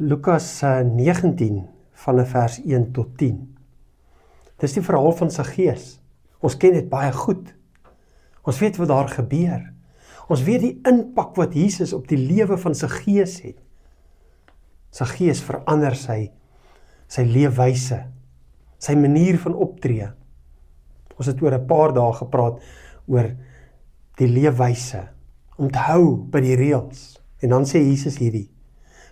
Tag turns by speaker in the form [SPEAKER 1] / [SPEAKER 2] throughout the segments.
[SPEAKER 1] Lukas 19 van vers 1 tot 10. Dis die verhaal van Saggeus. Ons ken dit baie goed. Ons weet wat daar gebeur. Ons weet die impak wat Jesus op die lewe van Saggeus het. Saggeus verander sy leefwyse, sy manier van optree. Ons het oor 'n paar dae gepraat oor die leefwyse, om te hou by die reëls. En dan sê Jesus hierdie: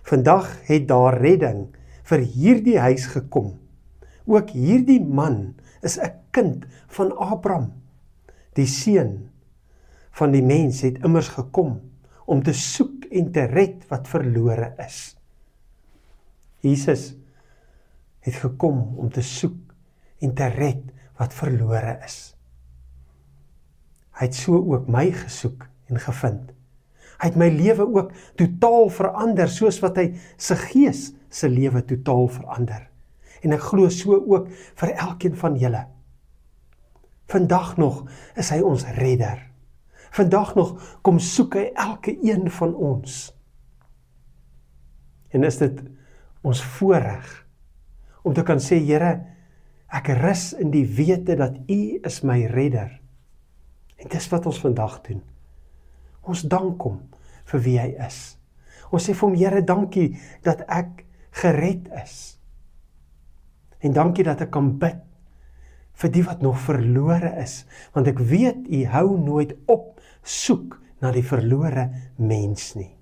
[SPEAKER 1] vandag het daar redding vir hierdie huis gekom. Ook hierdie man is 'n kind van Abraham. Die seun van die mens het immers gekom om te soek en te red wat verlore is. Jesus het gekom om te soek en te red wat verlore is. Hy het so ook my gesoek en gevind. Hy het my lewe ook totaal verander, soos wat hy Saggeus se lewe totaal verander. En ek glo so ook vir elkeen van julle. Vandag nog is hy ons redder. Vandag nog kom soek hy elke een van ons. En is dit ons voorreg om te kan sê, Here, ek rus in die wete dat U is my redder. En dis wat ons vandag doen. Ons dank hom vir wie hy is. Ons sê vir hom, Here, dankie dat ek gered is. En dankie dat ek kan bid vir die wat nog verlore is, want ek weet U hou nooit op soek na die verlore mens nie.